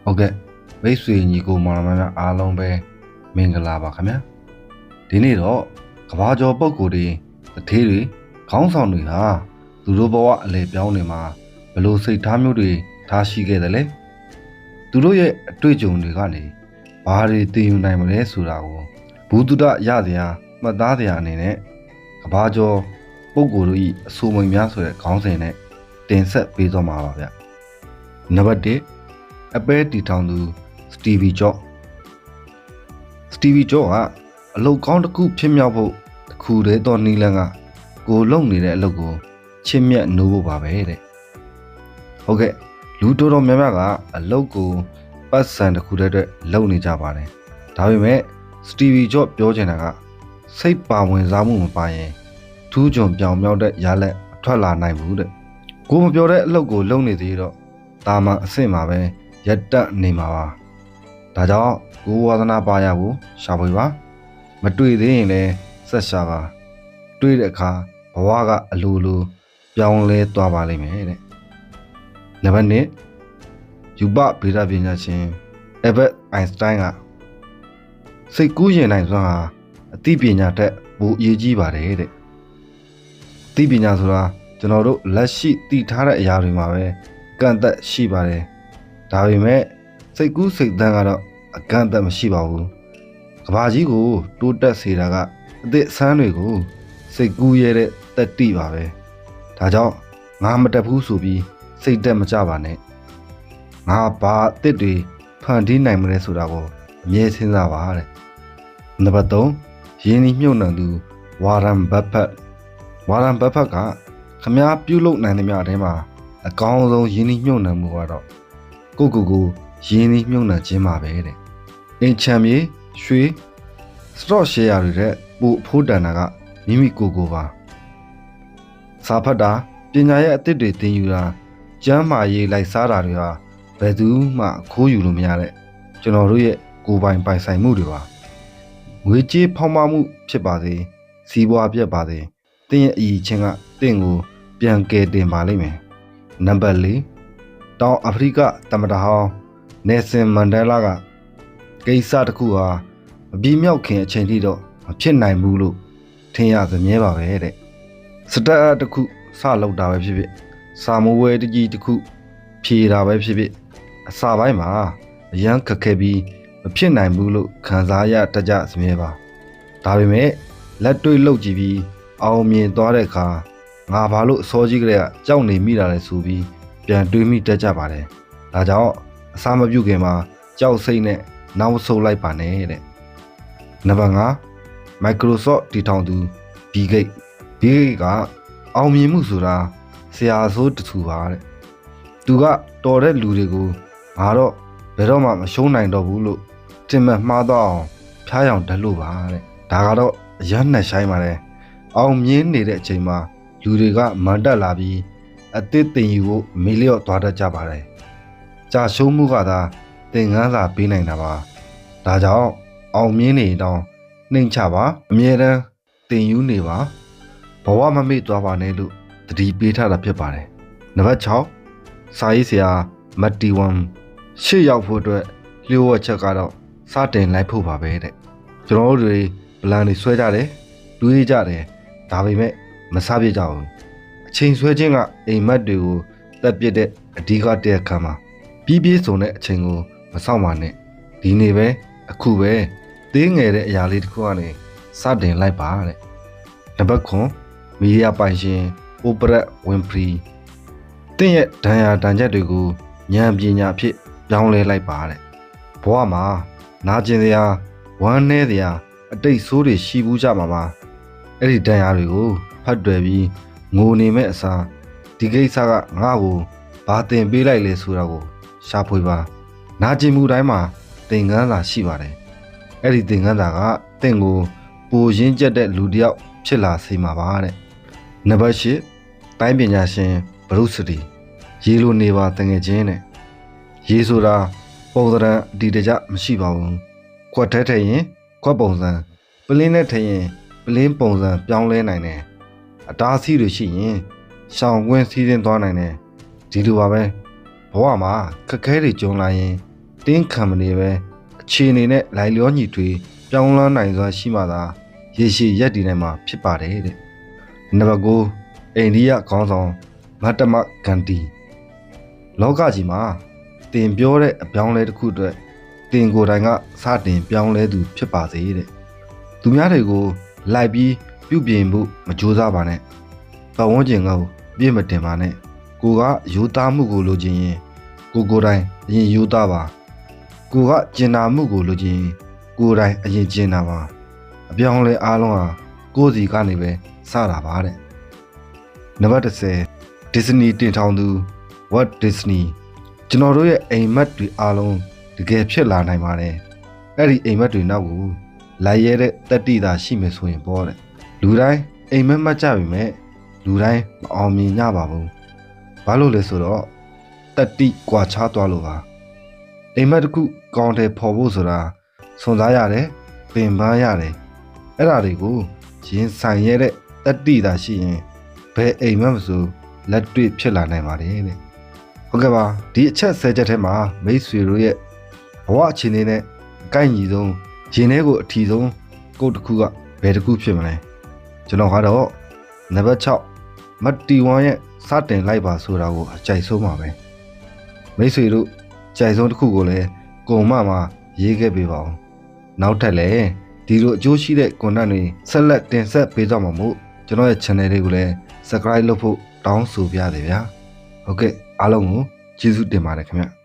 ဟုတ်ကဲ့မိတ်ဆွေညီကိုမောင်နှမများအားလုံးပဲမင်္ဂလာပါခင်ဗျာဒီနေ့တော့ကဘာကျော်ပုဂ္ဂိုလ်တွေတထေးတွေခေါင်းဆောင်တွေဟာသူတို့ဘဝအလဲပြောင်းနေမှာဘလို့စိတ်ထားမျိုးတွေထားရှိခဲ့တယ်လေသူတို့ရဲ့အတွေ့အကြုံတွေကနေဘာတွေသိယူနိုင်မလဲဆိုတာကိုဘူတုဒရစရာမှတ်သားစရာအနေနဲ့ကဘာကျော်ပုဂ္ဂိုလ်တို့၏အဆိုမိန်များဆိုတဲ့ခေါင်းစဉ်နဲ့တင်ဆက်ပေးသွားမှာပါဗျနံပါတ်1အပဲတီထောင်သူစတီဗီဂျော့ကအလုတ်ကောင်းတစ်ခုဖြစ်မြောက်ဖို့တစ်ခုတည်းသောနီလန်ကကိုလုံနေတဲ့အလုပ်ကိုချစ်မြတ်နိုးဖို့ပါပဲတဲ့ဟုတ်ကဲ့လူတော်တော်များများကအလုပ်ကိုပတ်စံတစ်ခုတည်းအတွက်လုပ်နေကြပါတယ်ဒါပေမဲ့စတီဗီဂျော့ပြောချင်တာကစိတ်ပါဝင်စားမှုမပါရင်ထူးချွန်ပြောင်မြောက်တဲ့ရလက်အထွက်လာနိုင်ဘူးတဲ့ကိုမပြောတဲ့အလုပ်ကိုလုပ်နေသေးတော့တာမန်အဆင့်မှာပဲရက်တက်နေမှာပါဒါကြောင့်ကိုဝါသနာပါရဖို့ရှာဖွေပါမတွေ့သေးရင်လည်းဆက်ရှာပါတွေ့တဲ့အခါဘဝကအလိုလိုပြောင်းလဲသွားပါလိမ့်မယ်တဲ့နံပါတ်1ယူပဗေဒပညာရှင်အဘတ်အိုင်စတိုင်းကစိတ်ကူးရင်နိုင်စွမ်းဟာအသိပညာထက်ပိုအရေးကြီးပါတယ်တဲ့အသိပညာဆိုတာကျွန်တော်တို့လက်ရှိသိထားတဲ့အရာတွေမှာပဲကန့်သက်ရှိပါတယ်ဒါပေမဲ့စိတ်ကူးစိတ်သန်းကတော့အကန့်အသတ်မရှိပါဘူးကဘာကြီးကိုတိုးတက်စေတာကအသည့်ဆန်းတွေကိုစိတ်ကူးရတဲ့တက်တိပါပဲဒါကြောင့်ငါမတက်ဘူးဆိုပြီးစိတ်တက်မကြပါနဲ့ငါဘာအသစ်တွေဖန်တီးနိုင်မလဲဆိုတာကိုအမြဲစဉ်းစားပါတဲ့နံပါတ်3ရင်းနှီးမြှုပ်နှံသူဝါရန်ဘတ်ဖတ်ကခမားပြုတ်လုနိုင်သမျှအထဲမှာအကောင်းဆုံးရင်းနှီးမြှုပ်နှံမှုကတော့ကိုရင်းနှီးမြှုပ်နှံခြင်းပါပဲတဲ့အင်ချမ်မြေရွှေစတော့ရှယ်ယာတွေတဲ့ပို့ဖိုးတန်တာကမိမိကိုပါစာဖတ်တာပညာရဲ့အသစ်တွေသင်ယူတာကျမ်းမာရေးလိုက်စားတာတွေဟာဘယ်သူမှခိုးယူလို့မရတဲ့ကျွန်တော်တို့ရဲ့ကိုယ်ပိုင်ပိုင်ဆိုင်မှုတွေပါငွေကြေးဖောင်းမမှုဖြစ်ပါစေစီးပွားပြတ်ပါစေတင်းရဲ့အည်ချင်းကတင့်ကိုပြန်ကယ်တင်ပါလိမ့်မယ်နံပါတ်4တောင်အာဖရိကသမ္မတဟောင်းနယ်ဆင်မန်ဒဲလာကကိစ္စတစ်ခုဟာမပြီးမြောက်ခင်အချိန်ထိတော့မဖြစ်နိုင်ဘူးလို့ထင်ရသမြဲပါပဲတဲ့စတက်အတစ်ခုစလောက်တာပဲဖြစ်ဖြစ်စာမိုးဝဲတကြီးတစ်ခုဖြေတာပဲဖြစ်ဖြစ်အစာပိုင်းမှာအရန်ခက်ခဲပြီးမဖြစ်နိုင်ဘူးလို့ခံစားရတကြစမြဲပါဒါပေမဲ့လက်တွေ့လှုပ်ကြည့်ပြီးအောင်မြင်သွားတဲ့အခါငါဘာလို့အစောကြီးကလေးကကြောက်နေမိတာလဲဆိုပြီးပြန်တွေးမိတတ်ကြပါတယ်ဒါကြောင့်အစာမပြုတ်ခင်မှာကြောက်စိတ်နဲ့နောက်ဆုတ်လိုက်ပါနဲ့တဲ့နံပါတ်5 Microsoft တည်ထောင်သူ Bill Gates ကအောင်မြင်မှုဆိုတာဆရာဆိုးတသူပါတဲ့သူကတော်တဲ့လူတွေကိုငါတော့ဘယ်တော့မှမရှုံးနိုင်တော့ဘူးလို့တင်မှတ်မှားတော့အောင်ဖျားယောင်တက်လို့ပါတဲ့ဒါကတော့အရမ်းနဲ့ဆိုင်ပါတယ်အောင်မြင်နေတဲ့အချိန်မှာလူတွေကမန်တက်လာပြီးအသစ်တင်ယူဖို့မေလျော့သွားတတ်ကြပါတယ်ကြာရှုံးမှုကသာသင်ခန်းစာပေးနိုင်တာပါဒါကြောင့်အောင်မြင်နေတော့နှိမ်ချပါအမြဲတမ်းသင်ယူနေပါဘဝမမေ့သွားပါနဲ့လို့တတိပေးထားတာဖြစ်ပါတယ်နံပါတ်6စာရေးဆရာမတ်တီဝန်ရှေ့ရောက်ဖို့အတွက်လျှို့ဝှက်ချက်ကတော့စတင်လိုက်ဖို့ပါပဲတဲ့ကျွန်တော်တို့တွေပလန်တွေဆွဲကြတယ်တွေးကြတယ်ဒါပေမဲ့မစားပြကြဘူးအချိန်ဆွဲခြင်းကအိမ်မက်တွေကိုတက်ပစ်တဲ့အဓိကတရားခံပါပြည့်စုံတဲ့အချိန်ကိုမဆောင်ပါနဲ့ဒီနေ့ပဲအခုပဲသေးငယ်တဲ့အရာလေးတစ်ခုကနေစတင်လိုက်ပါတဲ့နံပါတ်9မီဒီယာပိုင်ရှင်အိုပရက်ဝင်ဖရီတင့်ရဲ့ဒဏ်ရာတန်ချက်တွေကိုဉာဏ်ပညာအဖြစ်ပြောင်းလဲလိုက်ပါတဲ့ဘဝမှာနာကျင်စရာဝမ်းနည်းစရာအတိတ်ဆိုးတွေရှိဘူးကြမှာပါအဲ့ဒီဒဏ်ရာတွေကိုဖတ်တွယ်ပြီးငိုနေမဲ့အစားဒီကိစ္စကငါ့ကိုဘာတင်ပေးလိုက်လဲဆိုတာကိုရှာဖွေပါနာကျင်မှုတိုင်းမှာသင်ခန်းစာရှိပါတယ်အဲ့ဒီသင်ခန်းစာကတင့်ကိုပိုရင်းကျက်တဲ့လူတစ်ယောက်ဖြစ်လာစေမှာပါတဲ့နံပါတ်8တိုင်းပညာရှင်ဘရုစတီရေလိုနေပါတငယ်ချင်းတဲ့ရေဆိုတာပုံစံအတီတကျမရှိပါဘူးခွက်ထဲထည့်ရင်ခွက်ပုံစံပလင်းနဲ့ထည့်ရင်ပလင်းပုံစံပြောင်းလဲနိုင်တယ်အတားအဆီးတွေရှိရင်ရှောင်ကွင်းစီးဆင်းသွားနိုင်တယ်ဒီလိုပါပဲဘဝမှာခက်ခဲတွေကြုံလာရင် တင်းခံမနေပဲအခြေအနေနဲ့လိုက်လျောညီထွေပြောင်းလဲနိုင်စွာရှိမှသာရေရှည်ရက်တည်နိုင်မှာဖြစ်ပါတယ်တဲ့နံပါတ်9အိန္ဒိယခေါင်းဆောင်မတ္တမဂန္ဒီလောကကြီးမှာတင်ပြောတဲ့အပြောင်းလဲတစ်ခုအတွက်တင်ကိုယ်တိုင်ကစတင်ပြောင်းလဲသူဖြစ်ပါစေတဲ့သူများတွေကိုလိုက်ပြီးပြုပြင်ဖို့မကြိုးစားပါနဲ့ပတ်ဝန်းကျင်ကိုပြည့်မတင်ပါနဲ့ကိုကယူသားမှုကိုလိုချင်ရင်ကိုယ်တိုင်အရင်ယူသားပါကိုကကျင်နာမှုကိုလိုချင်ရင်ကိုယ်တိုင်အရင်ကျင်နာပါအပြောင်းလဲအားလုံးဟာကိုယ်စီကနေပဲစတာပါတဲ့နံပါတ်10 Disney တင်ထောင်သူ Walt Disney ကျွန်တော်တို့ရဲ့အိမ်မက်တွေအားလုံးတကယ်ဖြစ်လာနိုင်ပါတယ်အဲ့ဒီအိမ်မက်တွေနောက်ကိုလိုက်ရဲတဲ့တတိသာရှိမယ်ဆိုရင်ပေါ့တဲ့လူတိုင်းအိမ်မက်မှတ်ကြပြီမဲ့လူတိုင်းမအောင်မြင်ကြပါဘူးဘာလို့လဲဆိုတော့တတိကွာခြားသွားလို့ပါအိမ်မက်တစ်ခုကောင်းတယ်ဖော်ဖို့ဆိုတာစွန့်စားရတယ်ပင်ပန်းရတယ်အဲ့ဒါတွေကိုရင်ဆိုင်ရတဲ့တတိသာရှိရင်ဘယ်အိမ်မက်မဆိုလက်တွေ့ဖြစ်လာနိုင်ပါတယ်တဲ့ဟုတ်ကဲ့ပါဒီအချက်10ချက်ထဲမှာမိတ်ဆွေတို့ရဲ့ဘဝအခြေအနေနဲ့အကိုက်ညီဆုံးရင်ထဲကိုအထီဆုံးကုတ်တစ်ခုကဘယ်တစ်ခုဖြစ်မလဲကျွန်တော်ကတော့နံပါတ်6မတ်တီဝမ်ရဲ့စတင်လိုက်ပါဆိုတာကိုအကြိုက်ဆုံးပါပဲမိတ်ဆွေတို့ကြိုက်ဆုံးတစ်ခုကိုလည်းကုံမမှာရေးခဲ့ပေးပါဦးနောက်ထပ်လည်းဒီလိုအကျိုးရှိတဲ့ content တွေဆက်လက်တင်ဆက်ပေးကြမှာမို့ကျွန်တော်ရဲ့ channel လေးကိုလည်း subscribe လုပ်ဖို့တောင်းဆိုပြရသေးဗျာဟုတ်ကဲ့အားလုံးကိုကျေးဇူးတင်ပါတယ်ခင်ဗျ